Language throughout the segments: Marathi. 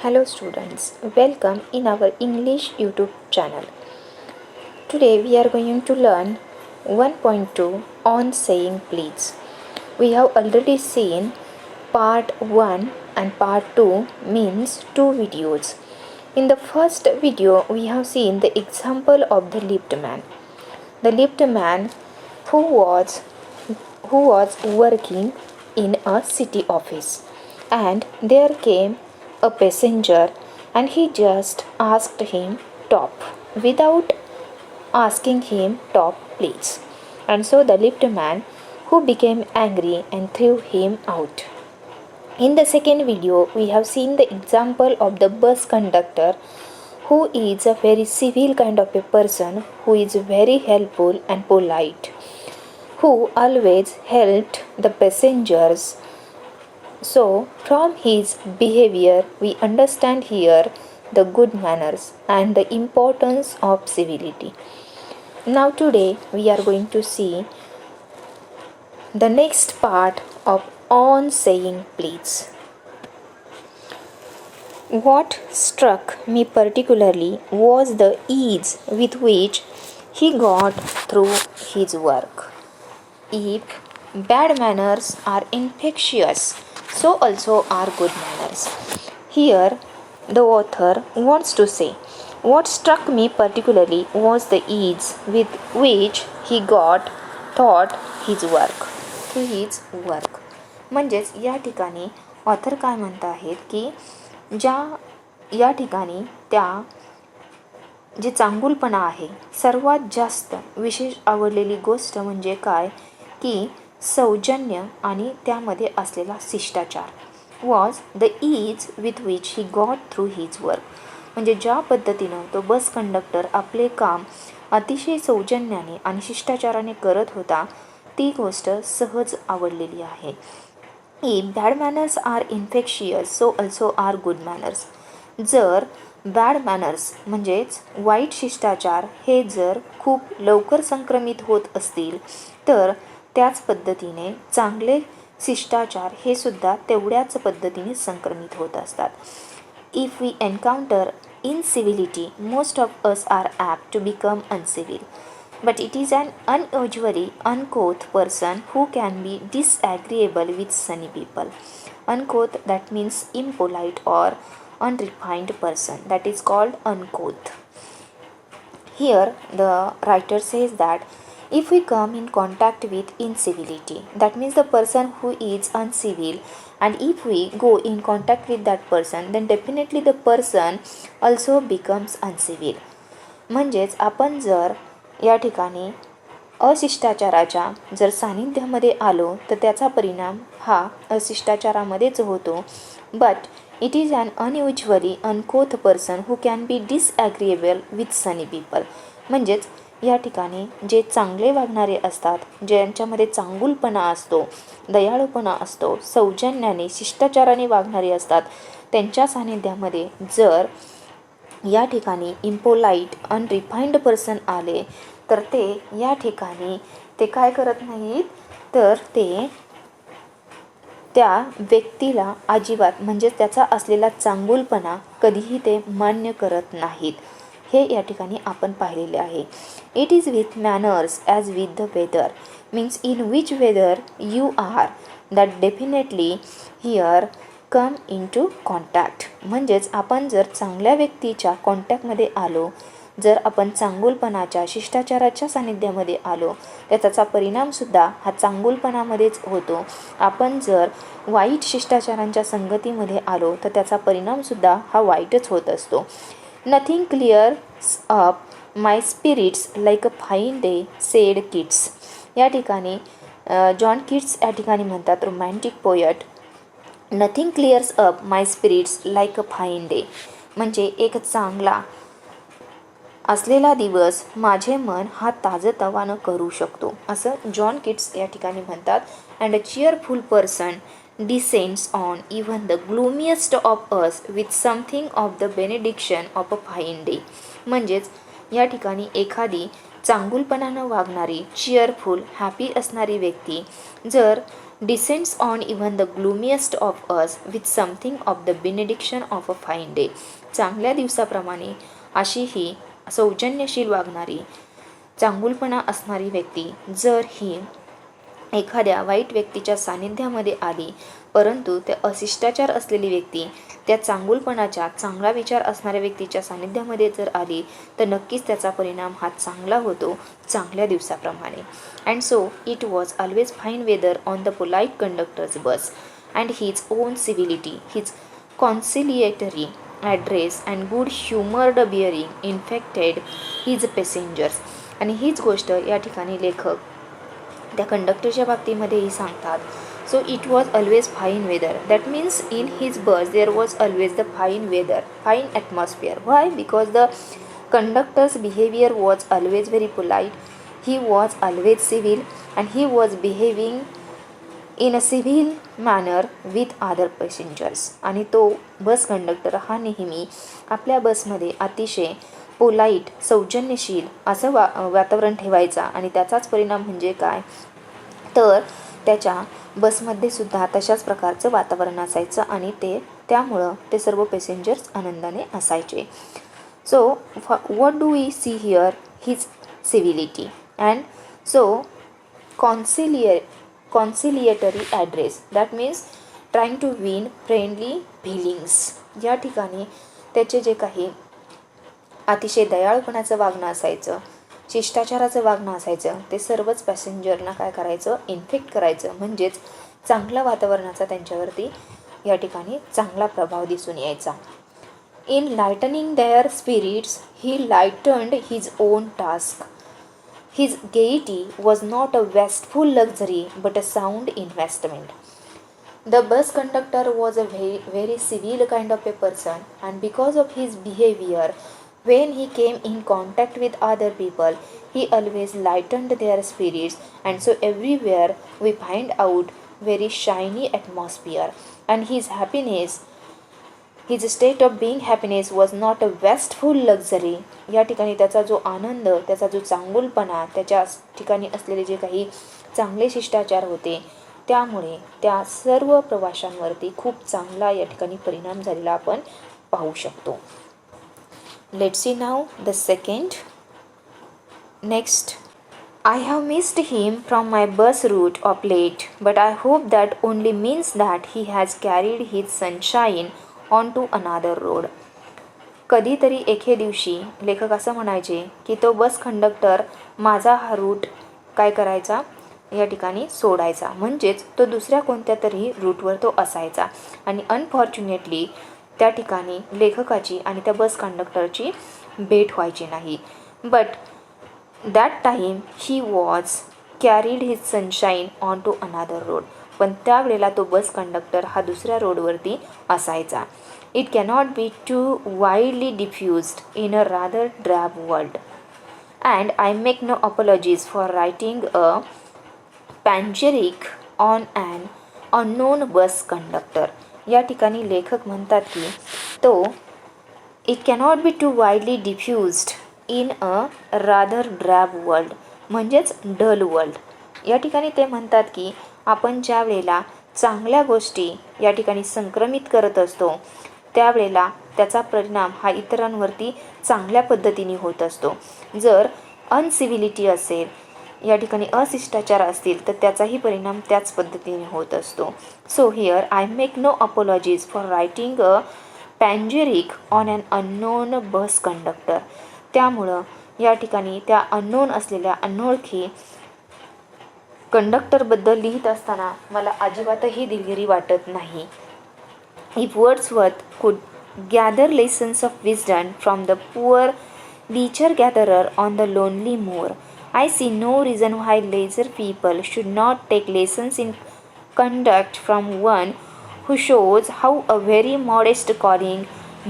Hello students, welcome in our English YouTube channel. Today we are going to learn 1.2 on saying please. We have already seen part 1 and part 2 means two videos. In the first video we have seen the example of the lift man. The lift man who was working in a city office, and there came a passenger and he just asked him top without asking him top please. And so the lift man who became angry and threw him out. In the second video we have seen the example of the bus conductor who is a very civil kind of a person who is very helpful and polite, who always helped the passengers. So, from his behavior, we understand here the good manners and the importance of civility. Now, today we are going to see the next part of on saying please. What struck me particularly was the ease with which he got through his work. If bad manners are infectious, so also are good manners. Here, the author wants to say, what struck me particularly was the ease with which he got taught his work. म्हणजेच या ठिकाणी ऑथर काय म्हणत आहेत की या ठिकाणी त्या जे चांगुलपणा आहे सर्वात जास्त विशेष आवडलेली गोष्ट म्हणजे काय की सौजन्य आणि त्यामध्ये असलेला शिष्टाचार was the ease with which he got through his work. म्हणजे ज्या पद्धतीनं तो बस कंडक्टर आपले काम अतिशय सौजन्याने आणि शिष्टाचाराने करत होता ती गोष्ट सहज आवडलेली आहे. If bad manners are infectious so also are good manners. जर बॅड मॅनर्स म्हणजेच वाईट शिष्टाचार हे जर खूप लवकर संक्रमित होत असतील तर त्याच पद्धतीने चांगले शिष्टाचार हे सुद्धा तेवढ्याच पद्धतीने संक्रमित होत असतात. If we encounter incivility most of us are apt to become uncivil. But it is an unusually uncouth person who can be disagreeable with sunny people. Uncouth, that means impolite or unrefined person. That is called uncouth. Here the writer says that if we come in contact with incivility, that means the person who is uncivil, and if we go in contact with that person, then definitely the person also becomes uncivil. म्हणजेच आपण जर या ठिकाणी अशिष्टाचाराच्या जर सानिध्यामध्ये आलो तर त्याचा परिणाम हा अशिष्टाचारामध्येच होतो. But it is an unusually uncouth person who can be disagreeable with sunny people. म्हणजेच या ठिकाणी जे चांगले वागणारे असतात, ज्यांच्यामध्ये चांगुलपणा असतो, दयाळूपणा असतो, सौजन्याने शिष्टाचाराने वागणारे असतात, त्यांच्या सानिध्यामध्ये जर या ठिकाणी इम्पोलाईट अनरिफाईंड पर्सन आले तर ते या ठिकाणी ते काय करत नाहीत तर ते त्या व्यक्तीला अजिबात म्हणजेच त्याचा असलेला चांगुलपणा कधीही ते मान्य करत नाहीत. हे या ठिकाणी आपण पाहिलेले आहे. It is with manners as with the weather. Means in which weather you are that definitely here come in to contact. म्हणजेच आपण जर चांगल्या व्यक्तीच्या कॉन्टॅक्टमध्ये आलो, जर आपण चांगुलपणाच्या शिष्टाचाराच्या सानिध्यामध्ये आलो तर त्याचा परिणामसुद्धा हा चांगुलपणामध्येच होतो. आपण जर वाईट शिष्टाचारांच्या संगतीमध्ये आलो तर त्याचा परिणामसुद्धा हा वाईटच होत असतो. Nothing clears up my spirits like a fine day said Keats. या ठिकाणी जॉन किट्स या ठिकाणी म्हणतात, romantic poet, nothing clears up my spirits like a fine day. म्हणजे एक चांगला असलेला दिवस माझे मन हा ताजतवानं करू शकतो असं जॉन किट्स या ठिकाणी म्हणतात. And a cheerful person descends on even the gloomiest of us with something of the benediction of a fine day. म्हणजेच या ठिकाणी एखादी चांगुलपणानं वागणारी, चिअरफुल, हॅपी असणारी व्यक्ती जर descends on even the gloomiest of us with something of the benediction of a fine day. चांगल्या दिवसाप्रमाणे अशी ही सौजन्यशील वागणारी, चांगुलपणा असणारी व्यक्ती जर ही एखाद्या वाईट व्यक्तीच्या सानिध्यामध्ये आली, परंतु त्या अशिष्टाचार असलेली व्यक्ती त्या चांगुलपणाच्या, चांगला विचार असणाऱ्या व्यक्तीच्या सानिध्यामध्ये जर आली, तर नक्कीच त्याचा परिणाम हा चांगला होतो, चांगल्या दिवसाप्रमाणे. And so it was always fine weather on the polite conductor's bus, and his own civility, his conciliatory address and good humoured bearing infected his passengers. आणि हीच गोष्ट या ठिकाणी लेखक त्या कंडक्टरच्या बाबतीमध्येही सांगतात. So it was always fine weather, that means in his bus there was always the fine weather, fine atmosphere. Why? Because the conductor's behaviour was always very polite, he was always civil and he was behaving in a civil manner with other passengers. आणि तो बस कंडक्टर हा नेहमी आपल्या बसमध्ये अतिशय पोलाईट, सौजन्यशील असं वातावरण ठेवायचा. आणि त्याचाच परिणाम म्हणजे काय, तर त्याच्या बसमध्ये सुद्धा तशाच प्रकारचं वातावरण असायचं आणि त्यामुळं ते सर्व पॅसेंजर्स आनंदाने असायचे. So what do we see here? His civility and so conciliatory address, that means trying to win friendly feelings. या ठिकाणी त्याचे जे काही अतिशय दयाळूपणाचं वागणं असायचं, शिष्टाचाराचं वागणं असायचं, ते सर्वच पॅसेंजरना काय करायचं, इन्फेक्ट करायचं. म्हणजेच चांगल्या वातावरणाचा त्यांच्यावरती या ठिकाणी चांगला प्रभाव दिसून यायचा. In lightening their spirits he lightened his own task. His gaiety was not a wasteful luxury but a sound investment. The bus conductor was a very civil kind of a person, and because of his behavior, when he came in contact with other people, he always lightened their spirits, and so everywhere we find out very shiny atmosphere, and his happiness, his state of being happiness was not a wasteful luxury. या ठिकाणी त्याचा जो आनंद, त्याचा जो चांगुलपणा, त्याच्या ठिकाणी असलेले जे काही चांगले शिष्टाचार होते, त्यामुळे त्या सर्व प्रवाशांवरती खूप चांगला या ठिकाणी परिणाम झालेला आपण पाहू शकतो. Let's see now the second. Next, I have missed him from my bus route of late, but I hope that only means that he has carried his sunshine on to another road. कधीतरी एके दिवशी लेखक असं म्हणायचे की तो बस कंडक्टर माझा हा रूट काय करायचा, या ठिकाणी सोडायचा. म्हणजेच तो दुसऱ्या कोणत्या तरी रूटवर तो असायचा. आणि अनफॉर्च्युनेटली त्या ठिकाणी लेखकाची आणि त्या बस कंडक्टरची भेट व्हायची नाही. But that time he was carried his sunshine on to another road. पण त्यावेळेला तो बस कंडक्टर हा दुसऱ्या रोडवरती असायचा. It cannot be too widely diffused in a rather drab world and I make no apologies for writing a panegyric on an unknown bus conductor. या ठिकाणी लेखक म्हणतात की तो it cannot be too widely diffused in a rather drab world, म्हणजेच डल वर्ल्ड. या ठिकाणी ते म्हणतात की आपण ज्या वेळेला चांगल्या गोष्टी या ठिकाणी संक्रमित करत असतो, त्यावेळेला त्याचा परिणाम हा इतरांवरती चांगल्या पद्धतीने होत असतो. जर अनसिव्हिलिटी असेल, या ठिकाणी अशिष्टाचार असतील, तर त्याचाही परिणाम त्याच पद्धतीने होत असतो. So here I make no apologies for writing a panegyric on an unknown bus conductor. त्यामुळं या ठिकाणी त्या अननोन असलेल्या अनोळखी कंडक्टरबद्दल लिहित असताना मला अजिबातही दिलगिरी वाटत नाही. If Wordsworth could gather lessons of wisdom from the poor leech gatherer on the lonely moor, I see no reason why laser people should not take lessons in conduct from one who shows how a very modest calling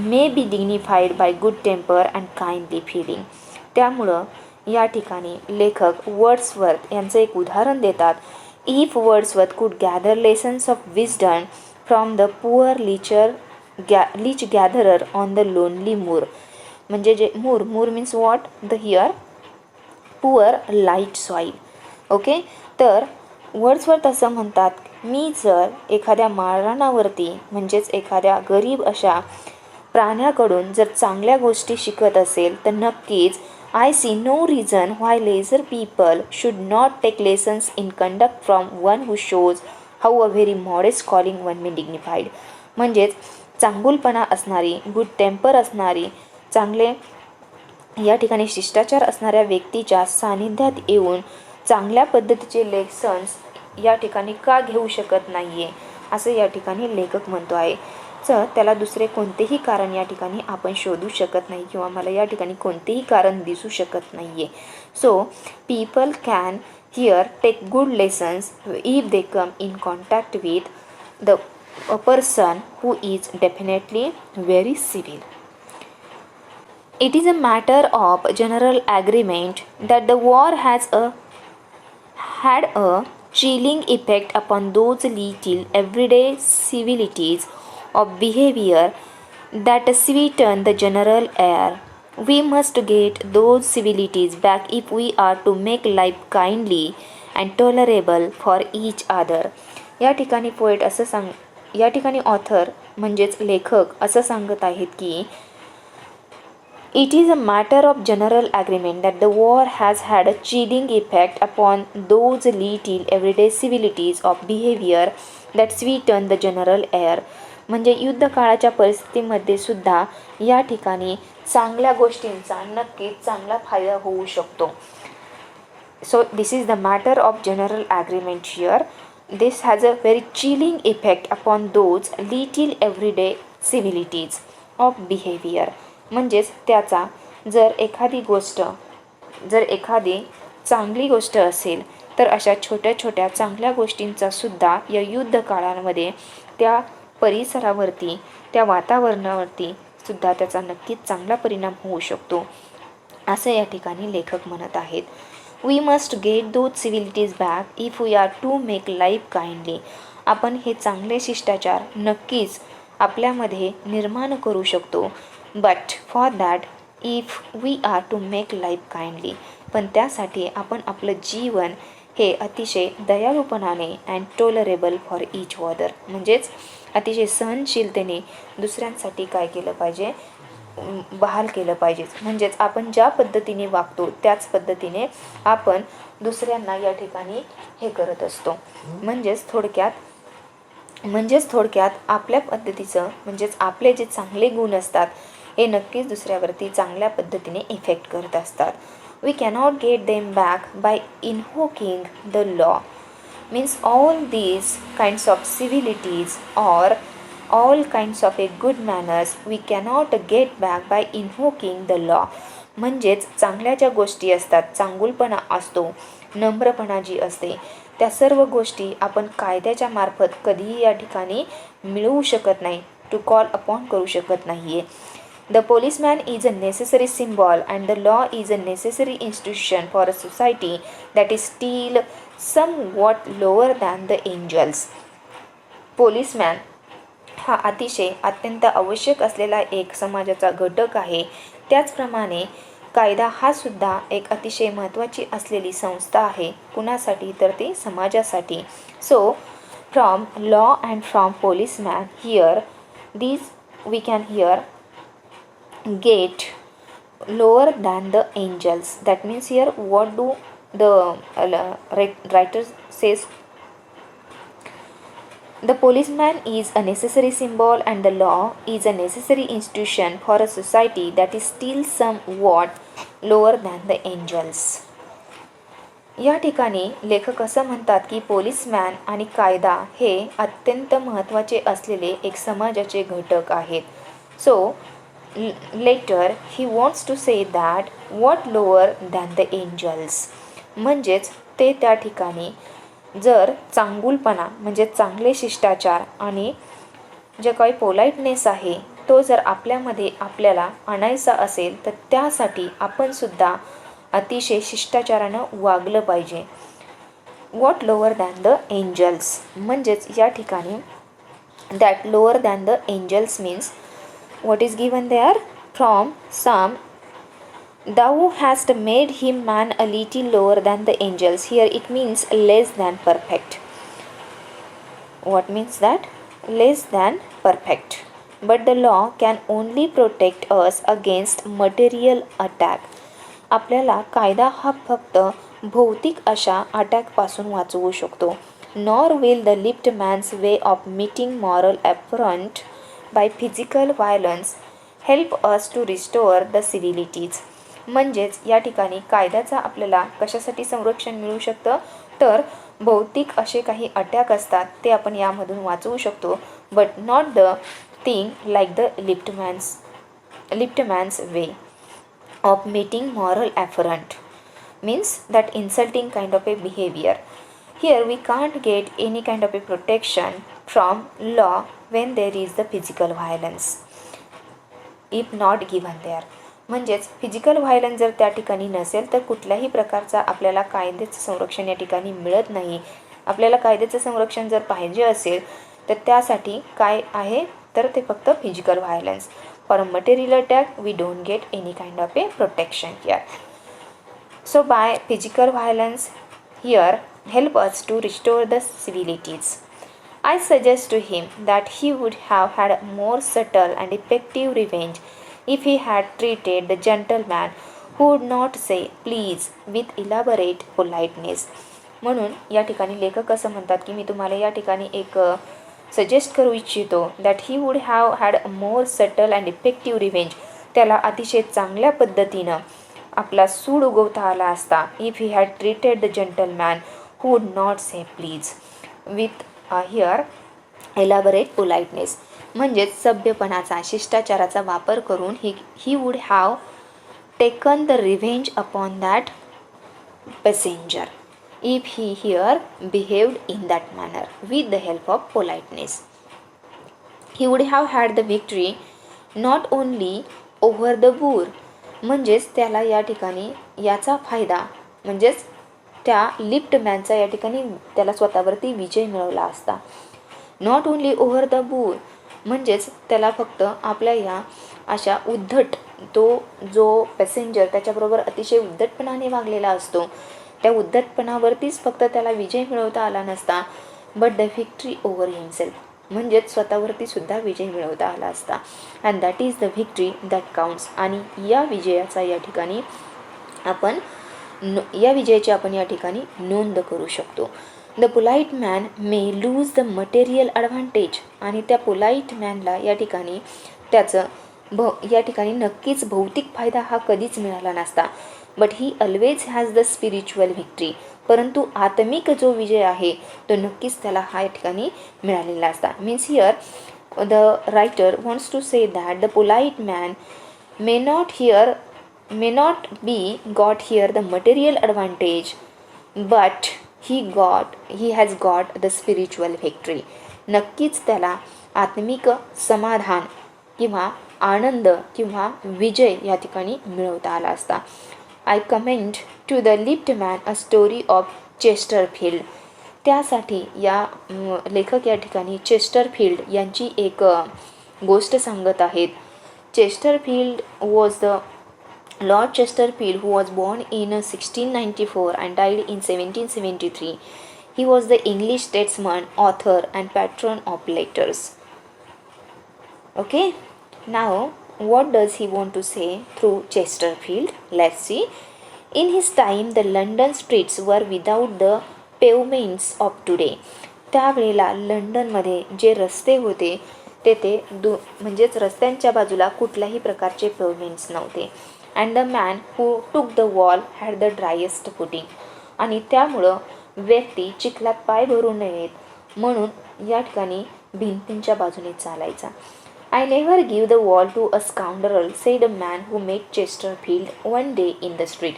may be dignified by good temper and kindly feeling. त्यामुळं या ठिकाणी लेखक वर्ड्सवर्थ यांचं एक उदाहरण देतात. If Wordsworth could gather lessons of wisdom from the poor leech gatherer on the lonely moor. म्हणजे जे moor means what, the here poor light soil. Okay, तर वर्ड्सवर्थ असं म्हणतात मी जर एखाद्या मारणावरती म्हणजेच एखाद्या गरीब अशा प्राण्याकडून जर चांगल्या गोष्टी शिकत असेल तर नक्कीच I see no reason why lesser people should not take lessons in conduct from one who shows how a very modest calling one may dignified. म्हणजेच चांगुलपणा असणारी, गुड टेम्पर असणारी, चांगले या ठिकाणी शिष्टाचार असणाऱ्या व्यक्तीच्या सानिध्यात येऊन चांगल्या पद्धतीचे लेसन्स या ठिकाणी का घेऊ शकत नाही आहे असं या ठिकाणी लेखक म्हणतो आहे. तर त्याला दुसरे कोणतेही कारण या ठिकाणी आपण शोधू शकत नाही किंवा मला या ठिकाणी कोणतेही कारण दिसू शकत नाही आहे. So people can here take good lessons if they come in contact with the a person who is definitely very civil. It is a matter of general agreement that the war had a chilling effect upon those little everyday civilities of behavior that sweeten the general air. We must get those civilities back if we are to make life kindly and tolerable for each other. या ठिकाणी पोएट असं या ठिकाणी ऑथर म्हणजेच लेखक असं सांगत आहेत की it is a matter of general agreement that the war has had a chilling effect upon those little everyday civilities of behaviour that sweeten the general air. म्हणजे युद्धकाळाच्या परिस्थितीमध्ये सुद्धा या ठिकाणी चांगल्या गोष्टींचा नक्कीच चांगला फायदा होऊ शकतो. So this is the matter of general agreement here. This has a very chilling effect upon those little everyday civilities of behavior. म्हणजेच त्याचा जर एखादी चांगली गोष्ट असेल तर अशा छोट्या छोट्या चांगल्या गोष्टींचा सुद्धा या युद्ध काळामध्ये त्या परिसरावरती, त्या वातावरणावरती सुद्धा त्याचा नक्कीच चांगला परिणाम होऊ शकतो असं या ठिकाणी लेखक म्हणत आहेत. We must get those civilities back if we are to make life kindly. आपण हे चांगले शिष्टाचार नक्कीच आपल्यामध्ये निर्माण करू शकतो. But for that, if we are to make life kindly, पण त्यासाठी आपण आपलं जीवन हे अतिशय दयाळूपणाने and tolerable for each other म्हणजेच अतिशय सहनशीलतेने दुसऱ्यांसाठी काय केलं पाहिजे, बहाल केलं पाहिजे. म्हणजेच आपण ज्या पद्धतीने वागतो त्याच पद्धतीने आपण दुसऱ्यांना या ठिकाणी हे करत असतो. म्हणजेच थोडक्यात आपल्या पद्धतीचं म्हणजेच आपले जे चांगले गुण असतात हे नक्कीच दुसऱ्यावरती चांगल्या पद्धतीने इफेक्ट करत असतात. We cannot get them back by invoking the law. Means all these kinds of civilities or all kinds of a good manners we cannot get back by invoking the law. म्हणजेच चांगल्या ज्या गोष्टी असतात, चांगुलपणा असतो, नम्रपणा जी असते, त्या सर्व गोष्टी आपण कायद्याच्या मार्फत कधीही या ठिकाणी मिळवू शकत नाही, टू कॉल अपॉन करू शकत नाही आहे. The policeman is a necessary symbol and the law is a necessary institution for a society that is still somewhat lower than the angels. Policeman हा अत्यंत आवश्यक असलेला एक समाजाचा घटक आहे. त्याचप्रमाणे कायदा हा सुद्धा एक अतिशय महत्त्वाची असलेली संस्था आहे. कुणासाठी तर ते समाजासाठी. So from law and from policeman here these we can here get lower than the angels. That means here what do the writer says, the policeman is a necessary symbol and the law is a necessary institution for a society that is still somewhat lower than the angels. या ठिकाणी लेखक असं म्हणतात की पोलिसमॅन आणि कायदा हे अत्यंत महत्त्वाचे असलेले एक समाजाचे घटक आहेत. So later he wants to say that what lower than the angels. म्हणजेच ते त्या ठिकाणी जर चांगुलपणा म्हणजे चांगले शिष्टाचार आणि जे काही पोलाइटनेस आहे तो जर आपल्याला आणायचा असेल तर त्यासाठी आपण सुद्धा अतिशय शिष्टाचारानं वागलं पाहिजे. What lower than the angels म्हणजेच या ठिकाणी that lower than the angels means what is given there from some thou hast made him man a little lower than the angels. Here it means less than perfect. What means that? Less than perfect. But the law can only protect us against material attack. आपल्याला कायदा हा फक्त भौतिक अशा अटॅकपासून वाचवू शकतो. Nor will the lift man's way of meeting moral affront by physical violence help us to restore the civilities. म्हणजेच या ठिकाणी कायद्याचा आपल्याला कशासाठी संरक्षण मिळू शकतं, तर भौतिक असे काही अटॅक असतात ते आपण यामधून वाचवू शकतो. But not the thing like the liftman's way of meeting moral affront, means that insulting kind of a behavior. Here we can't get any kind of a protection from law when there is the physical violence if not given there. म्हणजेच फिजिकल व्हायलन्स जर त्या ठिकाणी नसेल तर कुठल्याही प्रकारचा आपल्याला कायद्याचं संरक्षण या ठिकाणी मिळत नाही. आपल्याला कायद्याचं संरक्षण जर पाहिजे असेल तर त्यासाठी काय आहे, तर ते फक्त physical violence. For a material attack, we don't get any kind of a protection here. So by physical violence here help us to restore the civilities. I suggest to him that he would have had a more subtle and effective revenge if he had treated the gentleman who would not say please with elaborate politeness. म्हणून या ठिकाणी लेखक असं म्हणतात की मी तुम्हाला या ठिकाणी एक सजेस्ट करू इच्छितो that he would have had a more subtle and effective revenge. त्याला अतिशय चांगल्या पद्धतीनं आपला सूड उगवता आला असता if he had treated the gentleman who would not say please with here elaborate politeness. म्हणजेच सभ्यपणाचा शिष्टाचाराचा वापर करून he would have taken the revenge upon that passenger if he here behaved in that manner with the help of politeness. He would have had the victory not only over the boor, म्हणजेच त्याला या ठिकाणी याचा फायदा म्हणजेच त्या लिफ्टमॅनचा या ठिकाणी त्याला स्वतःवरती विजय मिळवला असता. नॉट ओन्ली ओव्हर द बूर म्हणजेच त्याला फक्त आपल्या या अशा उद्धट तो जो पॅसेंजर त्याच्याबरोबर अतिशय उद्धटपणाने वागलेला असतो त्या उद्धटपणावरतीच फक्त त्याला विजय मिळवता आला नसता, but the victory over himself म्हणजेच स्वतःवरती सुद्धा विजय मिळवता आला असता. And that is the victory that counts. आणि या विजयाचा या ठिकाणी या विजयाची आपण या ठिकाणी नोंद करू शकतो. The polite man may lose the material advantage. आणि त्या पोलाईट मॅनला या ठिकाणी त्याचं या ठिकाणी नक्कीच भौतिक फायदा हा कधीच मिळाला नसता. But he always has the spiritual victory. परंतु आत्मिक जो विजय आहे तो नक्कीच त्याला हा या ठिकाणी मिळालेला असता. Means here the writer wants to say that the polite man may not be got here the material advantage but he has got the spiritual victory. नक्कीच त्याला आत्मिक समाधान किंवा आनंद किंवा विजय या ठिकाणी मिळवता आला असता. I comment to the liftman a story of Chesterfield. त्यासाठी या लेखक या ठिकाणी चेस्टरफील्ड यांची एक गोष्ट सांगत आहेत. Chesterfield was the Lord Chesterfield who was born in 1694 and died in 1773. He was the English statesman, author and patron of letters. Okay, now what does he want to say through Chesterfield? Let's see. In his time the London streets were without the pavements of today. त्यावेळेला लंडनमध्ये जे रस्ते होते तेथे म्हणजेच रस्त्यांच्या बाजूला कुठल्याही प्रकारचे पेवमेंट्स नव्हते. And the man who took the wall had the driest footing. आणि त्यामुळं व्यक्ती चिखलात पाय भरू नयेत म्हणून या ठिकाणी भिंतींच्या बाजूने चालायचा. I never give the wall to a scoundrel said a man who met Chesterfield one day in the street.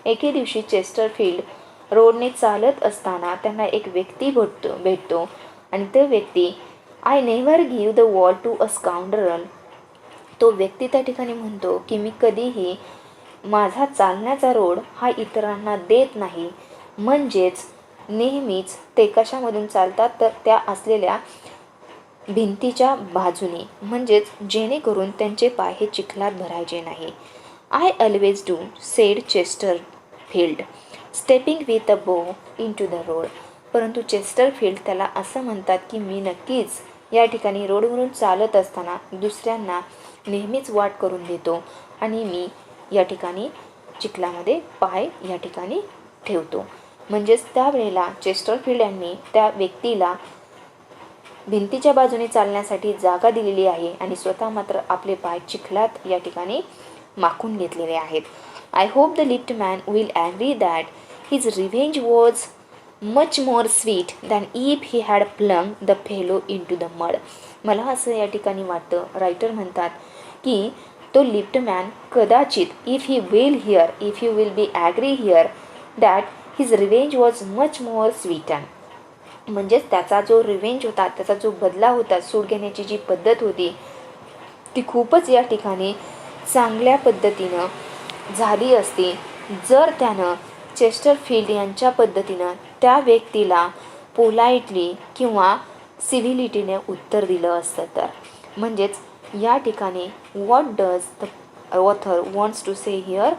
एके दिवशी चेस्टरफील्ड रोडने चालत असताना त्यांना एक व्यक्ती भेटतो आणि तो व्यक्ती I never give the wall to a scoundrel. तो व्यक्ती त्या ठिकाणी म्हणतो की मी कधीही माझा चालण्याचा रोड हा इतरांना देत नाही. म्हणजेच नेहमीच ते कशामधून चालतात तर त्या असलेल्या भिंतीच्या बाजूने म्हणजेच जेणेकरून त्यांचे पाय हे चिखलात भरायचे नाही. I always do sed Chesterfield stepping with a बो इन टू द रोड. परंतु चेस्टरफील्ड त्याला असं म्हणतात की मी नक्कीच या ठिकाणी रोडवरून चालत असताना दुसऱ्यांना नेहमीच वाट करून देतो आणि मी या ठिकाणी चिखलामध्ये पाय या ठिकाणी ठेवतो. म्हणजेच त्यावेळेला चेस्टरफील्ड यांनी त्या व्यक्तीला भिंतीच्या बाजूने चालण्यासाठी जागा दिलेली आहे आणि स्वतः मात्र आपले पाय चिखलात या ठिकाणी माखून घेतलेले आहेत. I hope the liftman will agree that his revenge was much more sweet than if he had plunge the fellow in to the mud. मला असं या ठिकाणी वाटतं, रायटर म्हणतात की तो लिफ्टमॅन कदाचित if you will be agree here that his revenge was much more sweeten. म्हणजेच त्याचा जो रिव्हेंज होता, त्याचा जो बदला होता, सूड घेण्याची जी पद्धत होती ती खूपच या ठिकाणी चांगल्या पद्धतीनं झाली असती जर त्यानं चेस्टरफील्ड यांच्या पद्धतीनं त्या व्यक्तीला पोलाइटली किंवा सिव्हिलिटीने उत्तर दिलं असतं तर. म्हणजेच या ठिकाणी what does the author wants to say here,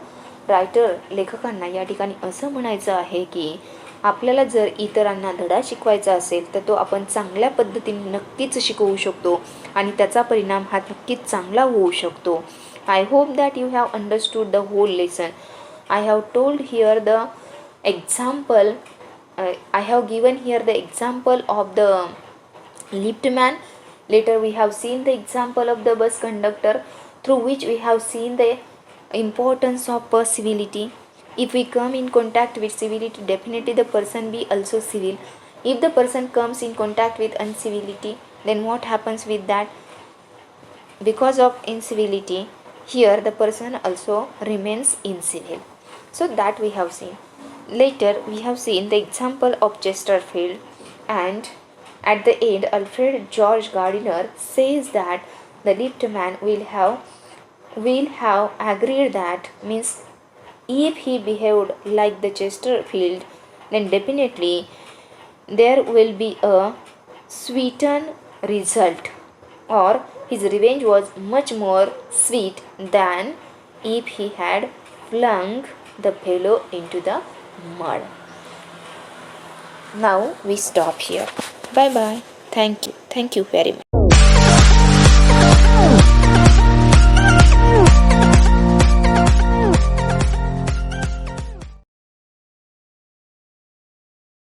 writer लेखकांना या ठिकाणी असं म्हणायचं आहे की आपल्याला जर इतरांना धडा शिकवायचा असेल तर तो आपण चांगल्या पद्धतीने नक्कीच शिकवू शकतो आणि त्याचा परिणाम हा नक्कीच चांगला होऊ शकतो. I hope that you have understood the whole lesson. I have told here the example I have given here the example of the liftman. Later we have seen the example of the bus conductor, through which we have seen the importance of civility. If we come in contact with civility, definitely the person be also civil. If the person comes in contact with uncivility, then what happens with that? Because of incivility, here the person also remains incivil. So that we have seen. Later we have seen the example of Chesterfield, and at the end Alfred George Gardiner says that the liftman will have agreed that, means if he behaved like the Chesterfield, then definitely there will be a sweetened result, or his revenge was much more sweet than if he had flung the fellow into the mud. Now we stop here. Bye bye. Thank you very much.